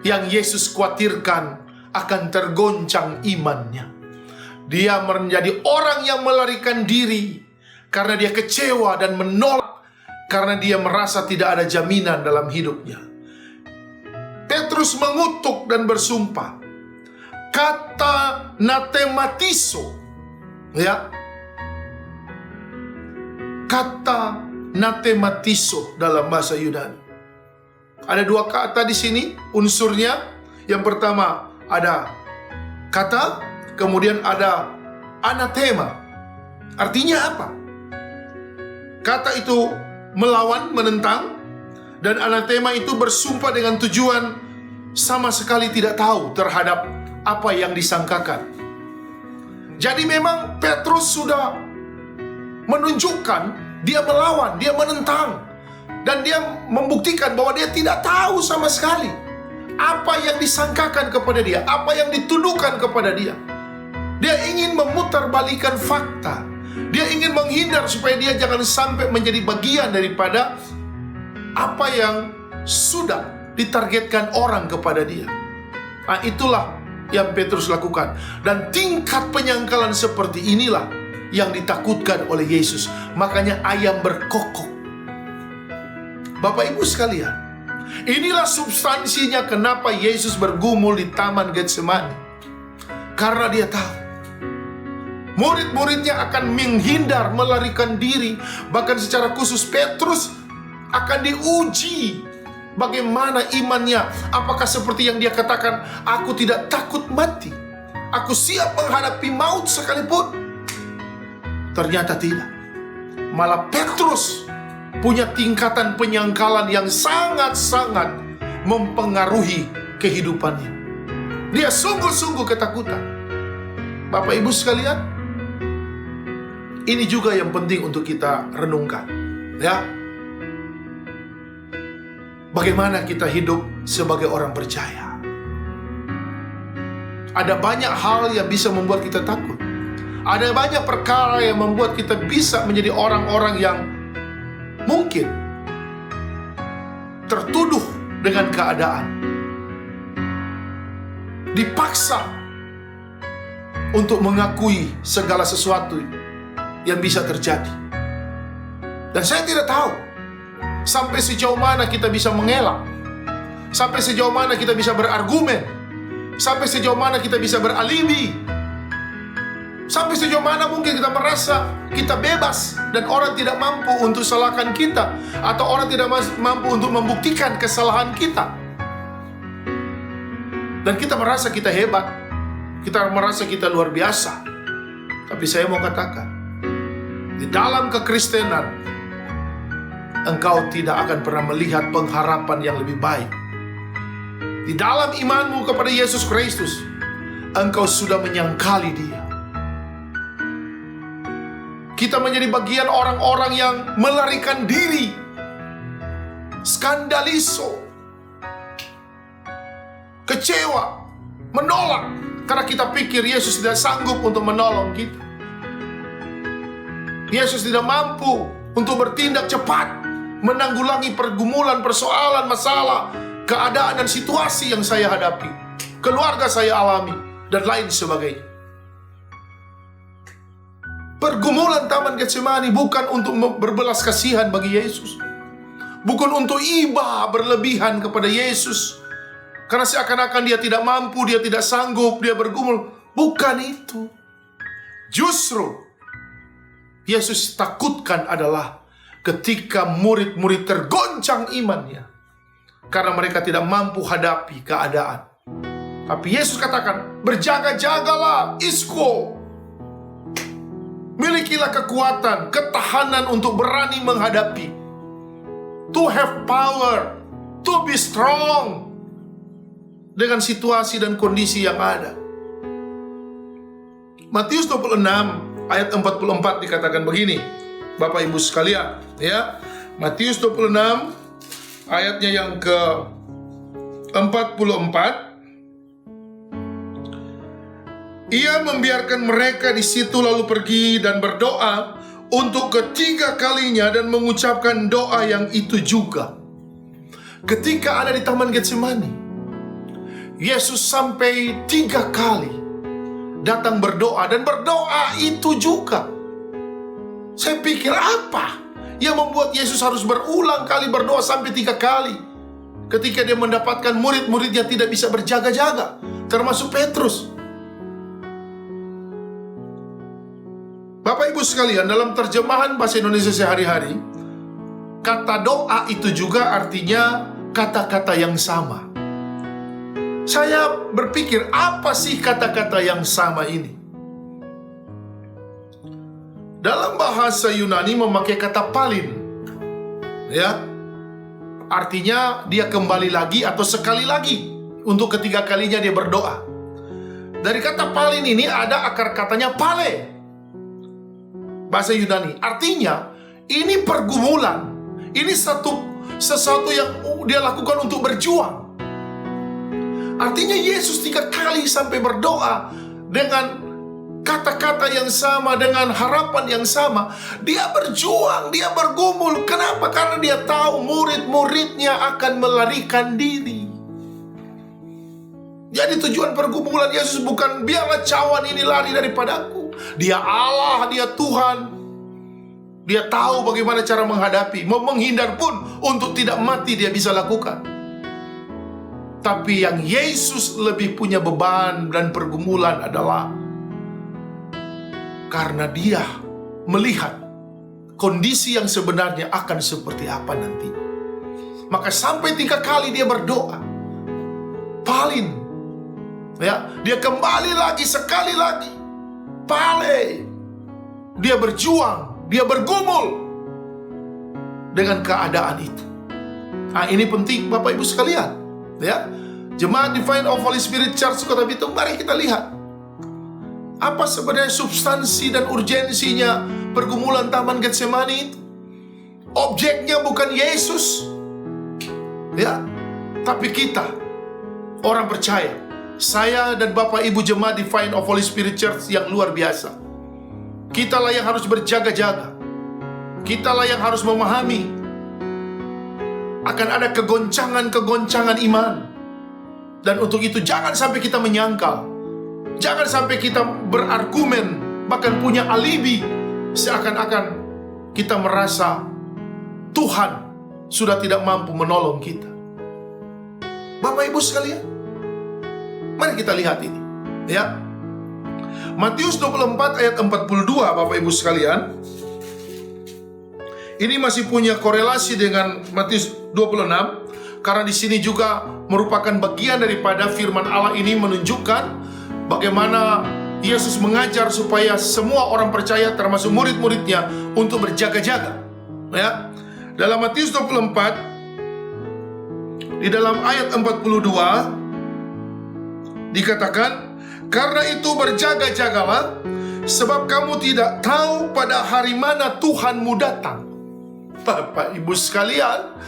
Speaker 1: yang Yesus khawatirkan akan tergoncang imannya. Dia menjadi orang yang melarikan diri karena dia kecewa dan menolak, karena dia merasa tidak ada jaminan dalam hidupnya. Petrus mengutuk dan bersumpah. Kata natematiso, ya, kata natematiso dalam bahasa Yunani. Ada dua kata di sini unsurnya. Yang pertama ada kata, kemudian ada anatema. Artinya apa? Kata itu melawan, menentang, dan anatema itu bersumpah dengan tujuan sama sekali tidak tahu terhadap apa yang disangkakan. Jadi memang Petrus sudah menunjukkan dia melawan, dia menentang, dan dia membuktikan bahwa dia tidak tahu sama sekali apa yang disangkakan kepada dia, apa yang dituduhkan kepada dia. Dia ingin memutarbalikan fakta. Dia ingin menghindar supaya dia jangan sampai menjadi bagian daripada apa yang sudah ditargetkan orang kepada dia. Nah, itulah yang Petrus lakukan. Dan tingkat penyangkalan seperti inilah yang ditakutkan oleh Yesus. Makanya ayam berkokok. Bapak Ibu sekalian, inilah substansinya kenapa Yesus bergumul di Taman Getsemani. Karena dia tahu murid-muridnya akan menghindar, melarikan diri. Bahkan secara khusus Petrus akan diuji bagaimana imannya. Apakah seperti yang dia katakan, aku tidak takut mati, aku siap menghadapi maut sekalipun? Ternyata tidak. Malah Petrus punya tingkatan penyangkalan yang sangat-sangat mempengaruhi kehidupannya. Dia sungguh-sungguh ketakutan. Bapak Ibu sekalian, ini juga yang penting untuk kita renungkan, ya. Bagaimana kita hidup sebagai orang percaya? Ada banyak hal yang bisa membuat kita takut. Ada banyak perkara yang membuat kita bisa menjadi orang-orang yang mungkin tertuduh dengan keadaan, dipaksa untuk mengakui segala sesuatu yang bisa terjadi. Dan saya tidak tahu sampai sejauh mana kita bisa mengelak, sampai sejauh mana kita bisa berargumen, sampai sejauh mana kita bisa beralibi, sampai sejauh mana mungkin kita merasa kita bebas dan orang tidak mampu untuk salahkan kita, atau orang tidak mampu untuk membuktikan kesalahan kita. Dan kita merasa kita hebat, kita merasa kita luar biasa. Tapi saya mau katakan, di dalam kekristenan, engkau tidak akan pernah melihat pengharapan yang lebih baik. Di dalam imanmu kepada Yesus Kristus, engkau sudah menyangkali Dia. Kita menjadi bagian orang-orang yang melarikan diri, skandaliso, kecewa, menolak, karena kita pikir Yesus tidak sanggup untuk menolong kita. Yesus tidak mampu untuk bertindak cepat, menanggulangi pergumulan, persoalan, masalah, keadaan dan situasi yang saya hadapi, keluarga saya alami, dan lain sebagainya. Pergumulan Taman Getsemani bukan untuk berbelas kasihan bagi Yesus, bukan untuk iba berlebihan kepada Yesus, karena seakan-akan dia tidak mampu, dia tidak sanggup, dia bergumul. Bukan itu. Justru Yesus takutkan adalah ketika murid-murid tergoncang imannya karena mereka tidak mampu hadapi keadaan. Tapi Yesus katakan, berjaga-jagalah, isko. Milikilah kekuatan, ketahanan untuk berani menghadapi. To have power, to be strong dengan situasi dan kondisi yang ada. Matius 26 ayat 44 dikatakan begini, Bapak Ibu sekalian, ya. Matius 26 ayatnya yang ke-44. Ia membiarkan mereka di situ lalu pergi dan berdoa untuk ketiga kalinya dan mengucapkan doa yang itu juga. Ketika ada di Taman Getsemani, Yesus sampai 3 kali datang berdoa, dan berdoa itu juga. Saya pikir apa yang membuat Yesus harus berulang kali berdoa sampai 3 kali ketika dia mendapatkan murid-muridnya tidak bisa berjaga-jaga, termasuk Petrus. Bapak Ibu sekalian, dalam terjemahan bahasa Indonesia sehari-hari, kata doa itu juga artinya kata-kata yang sama. Saya berpikir, apa sih kata-kata yang sama ini? Dalam bahasa Yunani memakai kata palin, ya, artinya dia kembali lagi atau sekali lagi. Untuk ketiga kalinya dia berdoa. Dari kata palin ini ada akar katanya pale, bahasa Yunani. Artinya ini pergumulan, ini sesuatu yang dia lakukan untuk berjuang. Artinya Yesus 3 kali sampai berdoa dengan kata-kata yang sama, dengan harapan yang sama. Dia berjuang, dia bergumul. Kenapa? Karena dia tahu murid-muridnya akan melarikan diri. Jadi tujuan pergumulan Yesus bukan biarlah cawan ini lari daripadaku. Dia Allah, dia Tuhan. Dia tahu bagaimana cara menghadapi. Mau menghindar pun untuk tidak mati dia bisa lakukan. Tapi yang Yesus lebih punya beban dan pergumulan adalah karena dia melihat kondisi yang sebenarnya akan seperti apa nanti. Maka sampai 3 kali dia berdoa. Palin. Ya, dia kembali lagi, sekali lagi. Pale. Dia berjuang, dia bergumul dengan keadaan itu. Nah, ini penting Bapak Ibu sekalian. Ya, Jemaat Divine of Holy Spirit Church Kota Bitung, mari kita lihat apa sebenarnya substansi dan urgensinya pergumulan Taman Getsemani itu. Objeknya bukan Yesus, ya, tapi kita, orang percaya. Saya dan Bapak Ibu Jemaat Divine of Holy Spirit Church yang luar biasa. Kitalah yang harus berjaga-jaga. Kitalah yang harus memahami akan ada kegoncangan-kegoncangan iman. Dan untuk itu jangan sampai kita menyangkal. Jangan sampai kita berargumen, bahkan punya alibi, seakan-akan kita merasa Tuhan sudah tidak mampu menolong kita. Bapak Ibu sekalian, mari kita lihat ini, ya. Matius 24 ayat 42, Bapak Ibu sekalian. Ini masih punya korelasi dengan Matius 26, karena di sini juga merupakan bagian daripada firman Allah ini menunjukkan bagaimana Yesus mengajar supaya semua orang percaya termasuk murid-muridnya untuk berjaga-jaga. Ya. Dalam Matius 24 di dalam ayat 42 dikatakan, karena itu berjaga-jagalah, sebab kamu tidak tahu pada hari mana Tuhanmu datang. Bapak Ibu sekalian,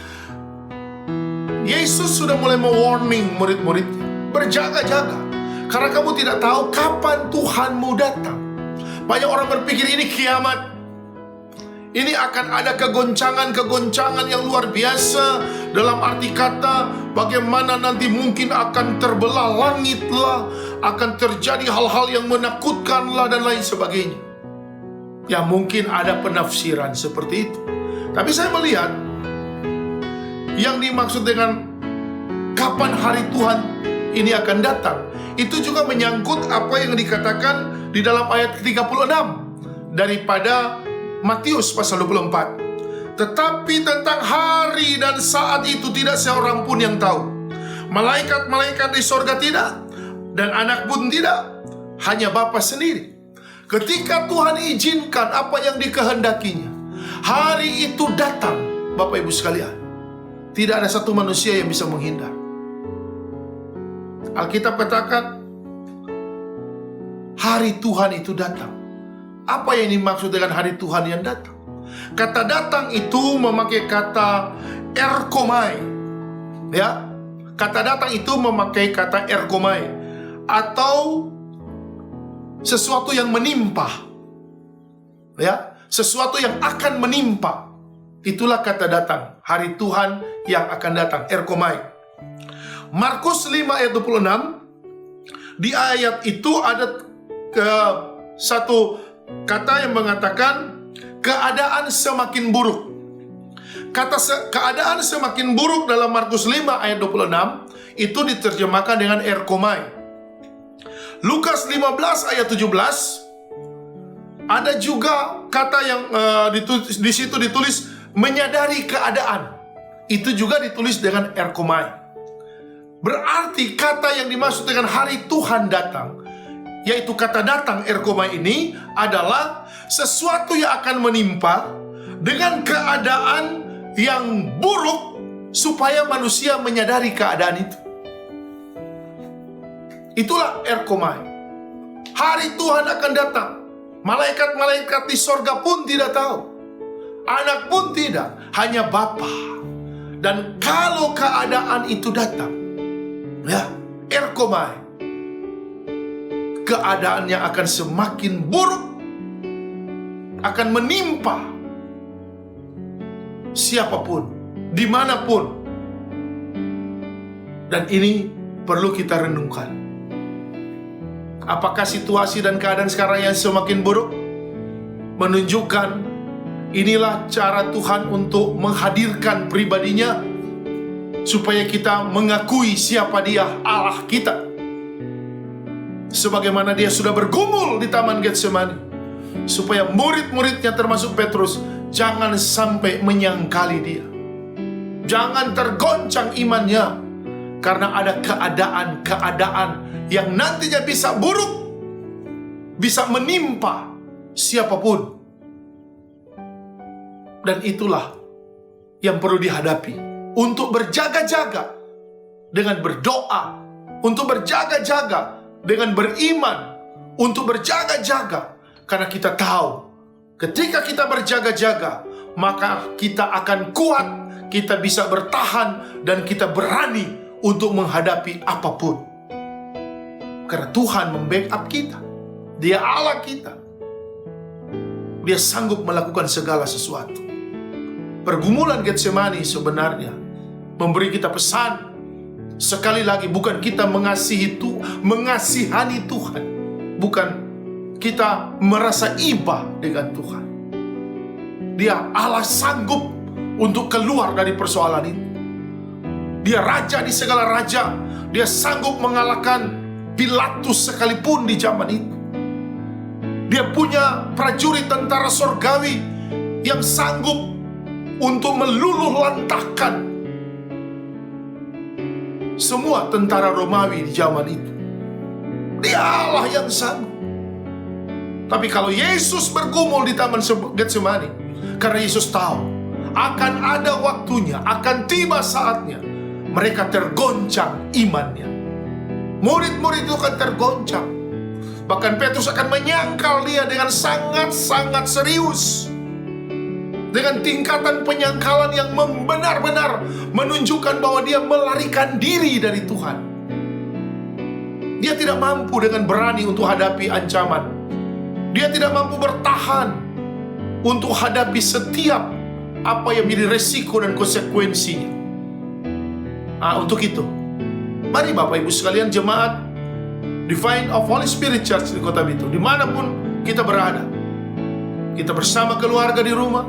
Speaker 1: Yesus sudah mulai mewarning murid-muridnya, berjaga-jaga, karena kamu tidak tahu kapan Tuhanmu datang. Banyak orang berpikir ini kiamat, ini akan ada kegoncangan-kegoncangan yang luar biasa. Dalam arti kata, bagaimana nanti mungkin akan terbelah langit lah, akan terjadi hal-hal yang menakutkan lah, dan lain sebagainya. Ya, mungkin ada penafsiran seperti itu. Tapi saya melihat yang dimaksud dengan kapan hari Tuhan ini akan datang, itu juga menyangkut apa yang dikatakan di dalam ayat 36 daripada Matius pasal 24. Tetapi tentang hari dan saat itu tidak seorang pun yang tahu. Malaikat-malaikat di sorga tidak, dan anak pun tidak, hanya Bapa sendiri. Ketika Tuhan izinkan apa yang dikehendakinya, hari itu datang, Bapak Ibu sekalian, tidak ada satu manusia yang bisa menghindar. Alkitab katakan hari Tuhan itu datang. Apa yang dimaksud dengan hari Tuhan yang datang? Kata datang itu memakai kata erkomai. Ya, kata datang itu memakai kata erkomai, atau sesuatu yang menimpa. Ya, sesuatu yang akan menimpa. Itulah kata datang, hari Tuhan yang akan datang, erkomai. Markus 5 ayat 26, di ayat itu ada satu kata yang mengatakan keadaan semakin buruk. Kata keadaan semakin buruk dalam Markus 5 ayat 26 itu diterjemahkan dengan erkomai. Lukas 15 ayat 17 ada juga kata yang di situ ditulis menyadari keadaan. Itu juga ditulis dengan erkomai. Berarti kata yang dimaksud dengan hari Tuhan datang, yaitu kata datang erkomai ini adalah sesuatu yang akan menimpa dengan keadaan yang buruk supaya manusia menyadari keadaan itu. Itulah erkomai. Hari Tuhan akan datang. Malaikat-malaikat di sorga pun tidak tahu. Anak pun tidak, hanya Bapa. Dan kalau keadaan itu datang, ya, erkomai, keadaannya akan semakin buruk, akan menimpa siapapun, dimanapun. Dan ini perlu kita renungkan. Apakah situasi dan keadaan sekarang yang semakin buruk menunjukkan inilah cara Tuhan untuk menghadirkan pribadinya supaya kita mengakui siapa Dia, Allah kita, sebagaimana Dia sudah bergumul di Taman Getsemani, supaya murid-muridnya termasuk Petrus jangan sampai menyangkali Dia, jangan tergoncang imannya, karena ada keadaan-keadaan yang nantinya bisa buruk, bisa menimpa siapapun. Dan itulah yang perlu dihadapi, untuk berjaga-jaga dengan berdoa, untuk berjaga-jaga dengan beriman, untuk berjaga-jaga, karena kita tahu ketika kita berjaga-jaga, maka kita akan kuat, kita bisa bertahan, dan kita berani untuk menghadapi apapun. Karena Tuhan membackup kita. Dia Allah kita. Dia sanggup melakukan segala sesuatu. Pergumulan Getsemani sebenarnya memberi kita pesan. Sekali lagi, bukan kita mengasihani Tuhan, bukan kita merasa iba dengan Tuhan. Dia Allah sanggup untuk keluar dari persoalan itu. Dia raja di segala raja. Dia sanggup mengalahkan Pilatus sekalipun di zaman itu. Dia punya prajurit tentara sorgawi yang sanggup untuk meluluh lantahkan semua tentara Romawi di zaman itu. Dia Allah yang sanggup. Tapi kalau Yesus bergumul di Taman Getsemani, karena Yesus tahu akan ada waktunya, akan tiba saatnya mereka tergoncang imannya. Murid-murid itu akan tergoncang. Bahkan Petrus akan menyangkal dia dengan sangat-sangat serius, dengan tingkatan penyangkalan yang benar-benar menunjukkan bahwa dia melarikan diri dari Tuhan. Dia tidak mampu dengan berani untuk hadapi ancaman. Dia tidak mampu bertahan untuk hadapi setiap apa yang menjadi resiko dan konsekuensinya. Untuk itu, mari Bapak Ibu sekalian, jemaat Divine of Holy Spirit Church di Kota Bitung, dimanapun kita berada, kita bersama keluarga di rumah,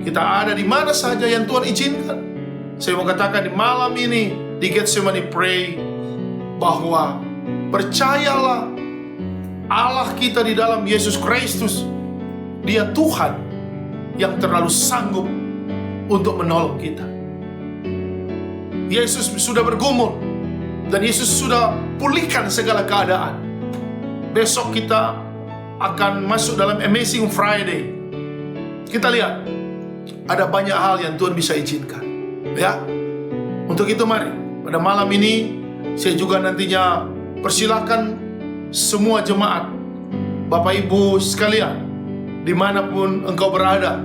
Speaker 1: kita ada di mana saja yang Tuhan izinkan. Saya mau katakan di malam ini di Getsemani Pray, bahwa percayalah Allah kita di dalam Yesus Kristus, Dia Tuhan yang terlalu sanggup untuk menolong kita. Yesus sudah bergumul dan Yesus sudah pulihkan segala keadaan. Besok kita akan masuk dalam Amazing Friday. Kita lihat ada banyak hal yang Tuhan bisa izinkan, ya. Untuk itu mari pada malam ini saya juga nantinya persilakan semua jemaat, Bapak Ibu sekalian, dimanapun engkau berada,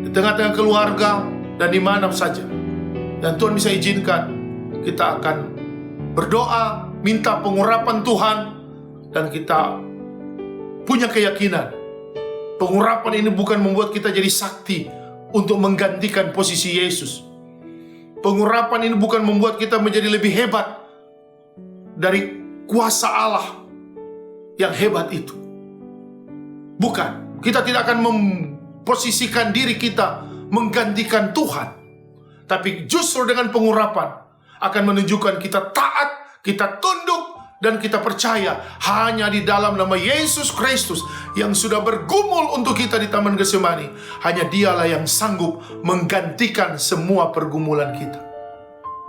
Speaker 1: di tengah-tengah keluarga dan dimana saja, dan Tuhan bisa izinkan, kita akan berdoa, minta pengurapan Tuhan, dan kita punya keyakinan pengurapan ini bukan membuat kita jadi sakti untuk menggantikan posisi Yesus. Pengurapan ini bukan membuat kita menjadi lebih hebat dari kuasa Allah yang hebat itu. Bukan, kita tidak akan memposisikan diri kita menggantikan Tuhan. Tapi justru dengan pengurapan akan menunjukkan kita taat, kita tunduk, dan kita percaya hanya di dalam nama Yesus Kristus yang sudah bergumul untuk kita di Taman Getsemani. Hanya Dialah yang sanggup menggantikan semua pergumulan kita.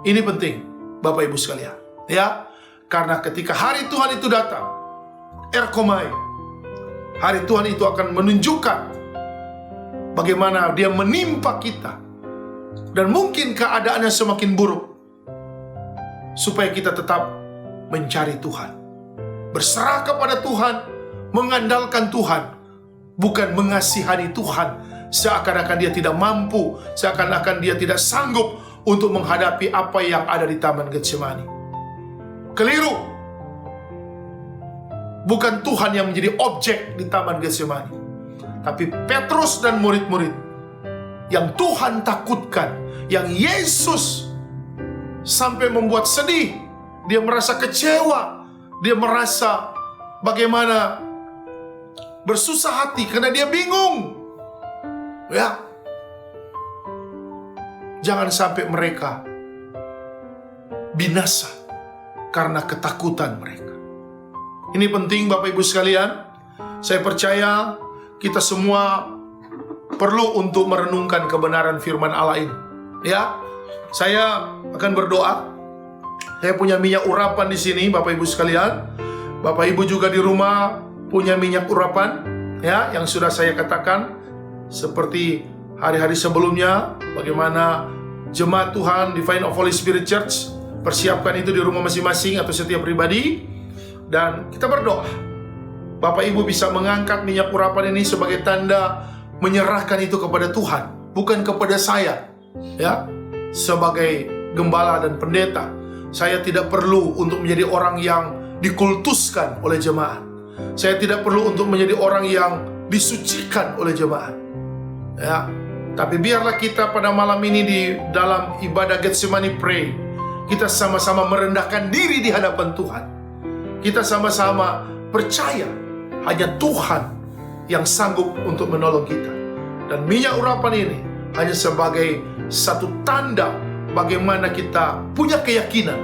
Speaker 1: Ini penting, Bapak Ibu sekalian, ya. Karena ketika hari Tuhan itu datang, Erkomai, hari Tuhan itu akan menunjukkan bagaimana Dia menimpa kita, dan mungkin keadaannya semakin buruk, supaya kita tetap mencari Tuhan, berserah kepada Tuhan, mengandalkan Tuhan, bukan mengasihani Tuhan seakan-akan Dia tidak mampu, seakan-akan Dia tidak sanggup untuk menghadapi apa yang ada di Taman Getsemani. Keliru. Bukan Tuhan yang menjadi objek di Taman Getsemani, tapi Petrus dan murid-murid yang Tuhan takutkan, yang Yesus sampai membuat sedih. Dia merasa kecewa, dia merasa bagaimana bersusah hati karena dia bingung. Ya, jangan sampai mereka binasa karena ketakutan mereka. Ini penting, Bapak Ibu sekalian. Saya percaya kita semua perlu untuk merenungkan kebenaran firman Allah ini. Ya, saya akan berdoa. Saya punya minyak urapan di sini, Bapak Ibu sekalian. Bapak Ibu juga di rumah punya minyak urapan, ya, yang sudah saya katakan seperti hari-hari sebelumnya, bagaimana jemaat Tuhan Divine of Holy Spirit Church persiapkan itu di rumah masing-masing atau setiap pribadi, dan kita berdoa. Bapak Ibu bisa mengangkat minyak urapan ini sebagai tanda menyerahkan itu kepada Tuhan, bukan kepada saya, ya, sebagai gembala dan pendeta. Saya tidak perlu untuk menjadi orang yang dikultuskan oleh jemaat. Saya tidak perlu untuk menjadi orang yang disucikan oleh jemaat, ya. Tapi biarlah kita pada malam ini di dalam ibadah Getsemani Pray, kita sama-sama merendahkan diri di hadapan Tuhan. Kita sama-sama percaya hanya Tuhan yang sanggup untuk menolong kita. Dan minyak urapan ini hanya sebagai satu tanda bagaimana kita punya keyakinan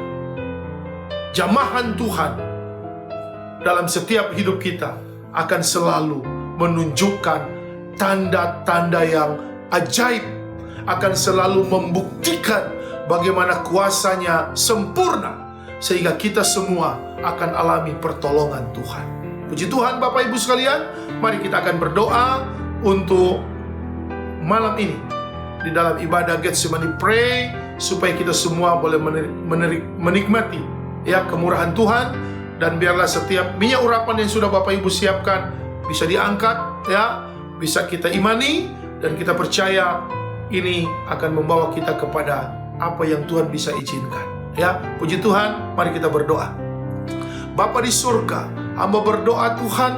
Speaker 1: jamahan Tuhan dalam setiap hidup kita akan selalu menunjukkan tanda-tanda yang ajaib, akan selalu membuktikan bagaimana kuasanya sempurna, sehingga kita semua akan alami pertolongan Tuhan. Puji Tuhan, Bapak Ibu sekalian. Mari kita akan berdoa untuk malam ini di dalam ibadah Getsemani Pray, supaya kita semua boleh menikmati, ya, kemurahan Tuhan. Dan biarlah setiap minyak urapan yang sudah Bapak Ibu siapkan bisa diangkat, ya, bisa kita imani, dan kita percaya ini akan membawa kita kepada apa yang Tuhan bisa izinkan, ya. Puji Tuhan, mari kita berdoa. Bapa di surga, hamba berdoa Tuhan,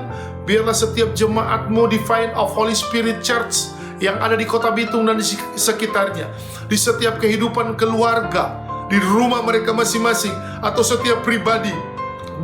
Speaker 1: biarlah setiap jemaat-Mu Divine of Holy Spirit Church yang ada di Kota Bitung dan di sekitarnya, di setiap kehidupan keluarga, di rumah mereka masing-masing, atau setiap pribadi,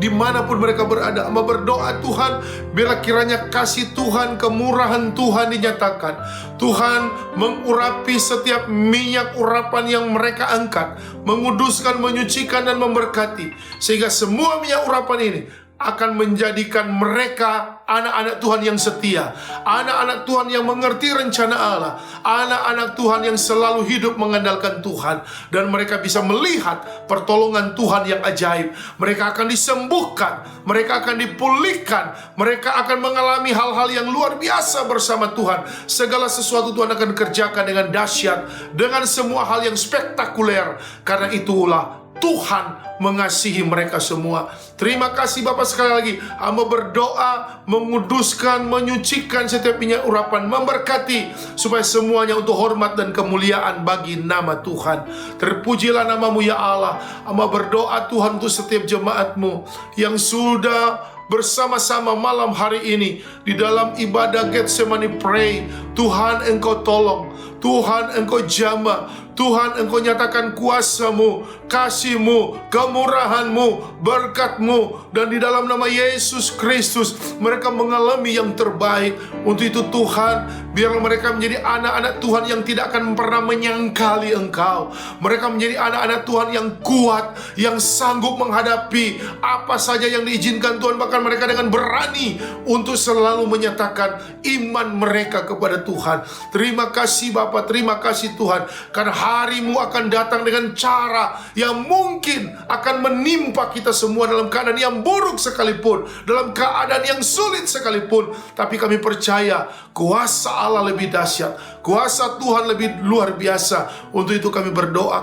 Speaker 1: dimanapun mereka berada, hamba berdoa Tuhan, biarlah kiranya kasih Tuhan, kemurahan Tuhan dinyatakan. Tuhan mengurapi setiap minyak urapan yang mereka angkat, menguduskan, menyucikan, dan memberkati, sehingga semua minyak urapan ini akan menjadikan mereka anak-anak Tuhan yang setia, anak-anak Tuhan yang mengerti rencana Allah, anak-anak Tuhan yang selalu hidup mengandalkan Tuhan, dan mereka bisa melihat pertolongan Tuhan yang ajaib. Mereka akan disembuhkan, mereka akan dipulihkan, mereka akan mengalami hal-hal yang luar biasa bersama Tuhan. Segala sesuatu Tuhan akan kerjakan dengan dahsyat, dengan semua hal yang spektakuler. Karena itulah Tuhan mengasihi mereka semua. Terima kasih Bapak. Sekali lagi hamba berdoa, menguduskan, menyucikan setiap minyak urapan, memberkati, supaya semuanya untuk hormat dan kemuliaan bagi nama Tuhan. Terpujilah nama-Mu ya Allah. Hamba berdoa Tuhan untuk setiap jemaat-Mu yang sudah bersama-sama malam hari ini di dalam ibadah Getsemani Pray. Tuhan Engkau tolong, Tuhan Engkau jamah, Tuhan, Engkau nyatakan kuasa-Mu, kasih-Mu, kemurahan-Mu, berkat-Mu, dan di dalam nama Yesus Kristus mereka mengalami yang terbaik. Untuk itu Tuhan, biarlah mereka menjadi anak-anak Tuhan yang tidak akan pernah menyangkali Engkau. Mereka menjadi anak-anak Tuhan yang kuat, yang sanggup menghadapi apa saja yang diizinkan Tuhan. Bahkan mereka dengan berani untuk selalu menyatakan iman mereka kepada Tuhan. Terima kasih Bapa, terima kasih Tuhan, karena hari-Mu akan datang dengan cara yang mungkin akan menimpa kita semua dalam keadaan yang buruk sekalipun, dalam keadaan yang sulit sekalipun. Tapi kami percaya kuasa Allah lebih dahsyat, kuasa Tuhan lebih luar biasa. Untuk itu kami berdoa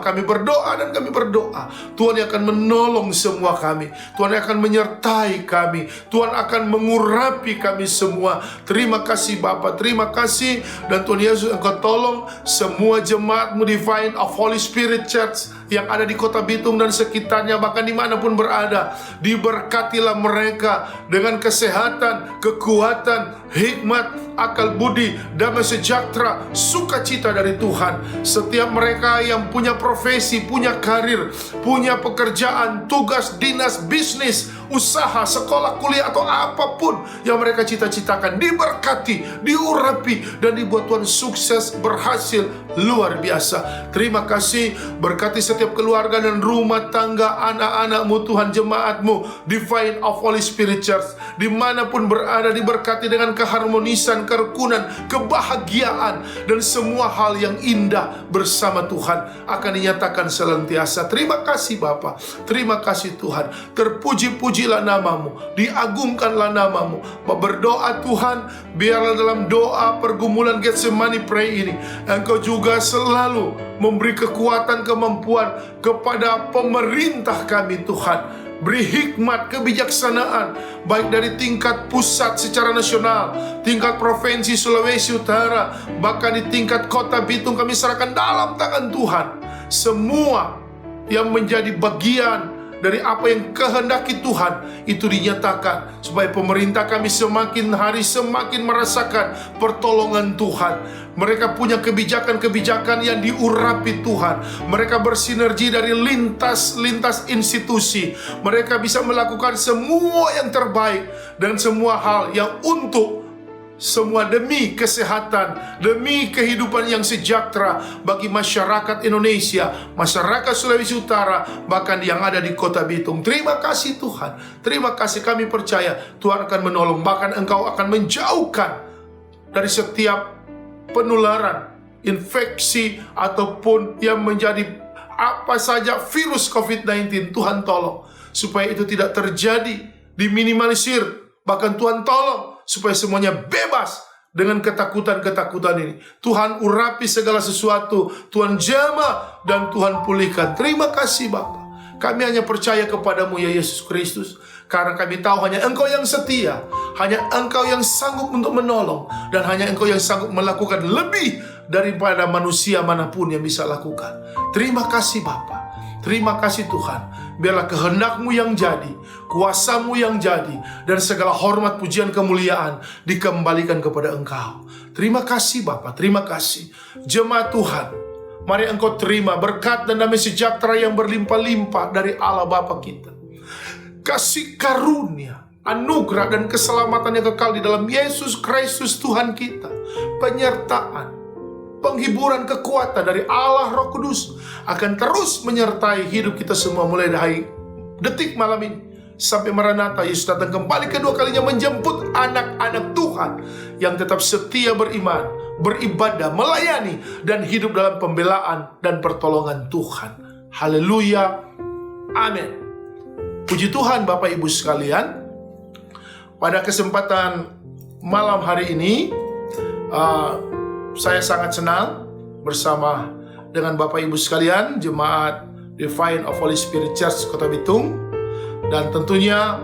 Speaker 1: dan kami berdoa. Tuhan yang akan menolong semua kami, Tuhan yang akan menyertai kami, Tuhan akan mengurapi kami semua. Terima kasih Bapa, terima kasih. Dan Tuhan Yesus, Engkau tolong semua jemaat-Mu Divine of Holy Spirit Church yang ada di Kota Bitung dan sekitarnya, bahkan dimanapun berada. Diberkatilah mereka dengan kesehatan, kekuatan, hikmat, akal budi, damai sejahtera, sukacita dari Tuhan. Setiap mereka yang punya profesi, punya karir, punya pekerjaan, tugas, dinas, bisnis, usaha, sekolah, kuliah, atau apapun yang mereka cita-citakan, diberkati, diurapi, dan dibuat Tuhan sukses, berhasil, luar biasa. Terima kasih. Berkati setiap keluarga dan rumah tangga anak-anak-Mu Tuhan, jemaat-Mu Divine of Holy Spirit Church, dimanapun berada, diberkati dengan keharmonisan, kerukunan, kebahagiaan, dan semua hal yang indah bersama Tuhan akan dinyatakan senantiasa. Terima kasih Bapa, terima kasih Tuhan. Terpuji-pujilah nama-Mu, diagungkanlah nama-Mu. Berdoa Tuhan, biarlah dalam doa pergumulan Getsemani Pray ini, Engkau juga selalu memberi kekuatan, kemampuan kepada pemerintah kami Tuhan. Beri hikmat, kebijaksanaan, baik dari tingkat pusat secara nasional, tingkat provinsi Sulawesi Utara, bahkan di tingkat Kota Bitung. Kami serahkan dalam tangan Tuhan semua yang menjadi bagian dari apa yang kehendaki Tuhan itu dinyatakan, supaya pemerintah kami semakin hari semakin merasakan pertolongan Tuhan. Mereka punya kebijakan-kebijakan yang diurapi Tuhan. Mereka bersinergi dari lintas institusi. Mereka bisa melakukan semua yang terbaik dan semua hal yang untuk semua demi kesehatan, demi kehidupan yang sejahtera bagi masyarakat Indonesia, masyarakat Sulawesi Utara, bahkan yang ada di Kota Bitung. Terima kasih Tuhan, terima kasih. Kami percaya Tuhan akan menolong, bahkan Engkau akan menjauhkan dari setiap penularan, infeksi, ataupun yang menjadi apa saja virus COVID-19. Tuhan tolong supaya itu tidak terjadi, diminimalisir. Bahkan Tuhan tolong supaya semuanya bebas dengan ketakutan-ketakutan ini. Tuhan urapi segala sesuatu, Tuhan jamah, dan Tuhan pulihkan. Terima kasih Bapa. Kami hanya percaya kepadamu ya Yesus Kristus, karena kami tahu hanya Engkau yang setia, hanya Engkau yang sanggup untuk menolong, dan hanya Engkau yang sanggup melakukan lebih daripada manusia manapun yang bisa lakukan. Terima kasih Bapa. Terima kasih Tuhan. Biarlah kehendak-Mu yang jadi, kuasa-Mu yang jadi, dan segala hormat, pujian, kemuliaan dikembalikan kepada Engkau. Terima kasih Bapa, terima kasih. Jemaat Tuhan, mari Engkau terima berkat dan damai sejahtera yang berlimpah-limpah dari Allah Bapa kita. Kasih karunia, anugerah, dan keselamatan yang kekal di dalam Yesus Kristus Tuhan kita. Penyertaan, penghiburan, kekuatan dari Allah Roh Kudus akan terus menyertai hidup kita semua mulai dari detik malam ini sampai Maranatha Yesus datang kembali kedua kalinya menjemput anak-anak Tuhan yang tetap setia beriman, beribadah, melayani, dan hidup dalam pembelaan dan pertolongan Tuhan. Haleluya, amin. Puji Tuhan Bapak Ibu sekalian. Pada kesempatan malam hari ini, saya sangat senang bersama dengan Bapak Ibu sekalian, jemaat Divine of Holy Spirit Church Kota Bitung. Dan tentunya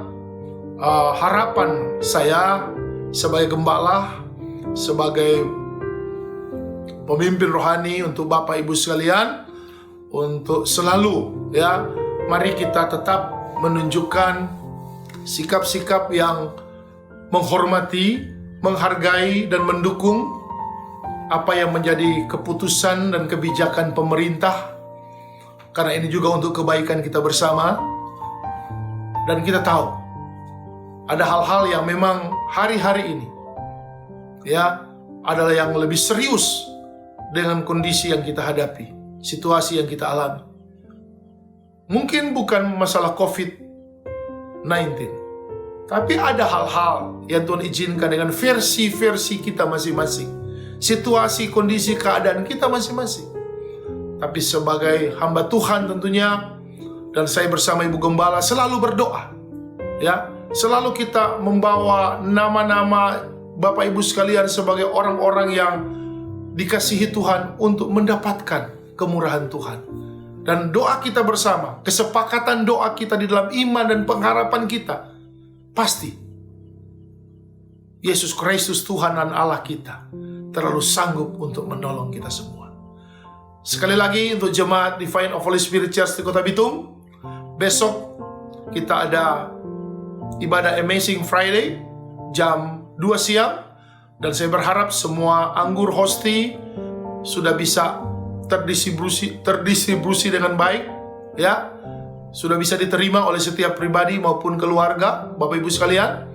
Speaker 1: harapan saya sebagai gembala, sebagai pemimpin rohani untuk Bapak Ibu sekalian, untuk selalu mari kita tetap menunjukkan sikap-sikap yang menghormati, menghargai, dan mendukung apa yang menjadi keputusan dan kebijakan pemerintah, karena ini juga untuk kebaikan kita bersama. Dan kita tahu ada hal-hal yang memang hari-hari ini ya adalah yang lebih serius dengan kondisi yang kita hadapi, situasi yang kita alami. Mungkin bukan masalah COVID-19, tapi ada hal-hal yang Tuhan izinkan dengan versi-versi kita masing-masing, situasi, kondisi, keadaan kita masing-masing. Tapi sebagai hamba Tuhan tentunya, dan saya bersama Ibu Gembala selalu berdoa, ya, selalu kita membawa nama-nama Bapak Ibu sekalian sebagai orang-orang yang dikasihi Tuhan untuk mendapatkan kemurahan Tuhan. Dan doa kita bersama, kesepakatan doa kita di dalam iman dan pengharapan kita, pasti Yesus Kristus Tuhan dan Allah kita terlalu sanggup untuk menolong kita semua. Sekali lagi untuk jemaat Divine of Holy Spirit Church di Kota Bitung, besok kita ada ibadah Amazing Friday jam 2 siang. Dan saya berharap semua anggur hosti sudah bisa terdistribusi dengan baik, ya, sudah bisa diterima oleh setiap pribadi maupun keluarga, Bapak Ibu sekalian.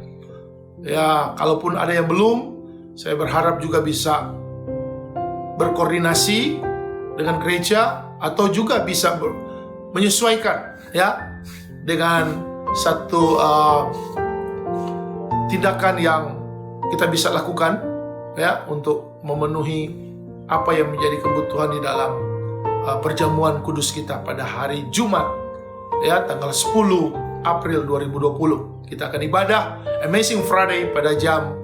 Speaker 1: Ya, kalaupun ada yang belum, saya berharap juga bisa berkoordinasi dengan gereja atau juga bisa menyesuaikan, ya, dengan satu tindakan yang kita bisa lakukan, ya, untuk memenuhi apa yang menjadi kebutuhan di dalam perjamuan kudus kita pada hari Jumat, ya, tanggal 10 April 2020. Kita akan ibadah Amazing Friday pada jam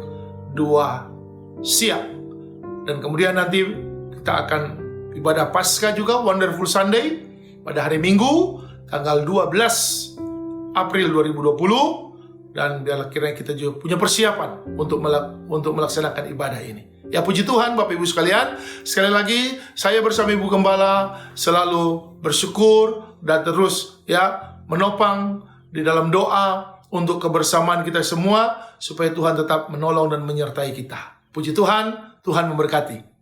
Speaker 1: 2 siang. Dan kemudian nanti kita akan ibadah Paskah juga, Wonderful Sunday, pada hari Minggu tanggal 12 April 2020. Dan akhirnya kita juga punya persiapan untuk melaksanakan ibadah ini. Ya, puji Tuhan Bapak Ibu sekalian. Sekali lagi saya bersama Ibu Gembala selalu bersyukur dan terus, ya, menopang di dalam doa untuk kebersamaan kita semua, supaya Tuhan tetap menolong dan menyertai kita. Puji Tuhan, Tuhan memberkati.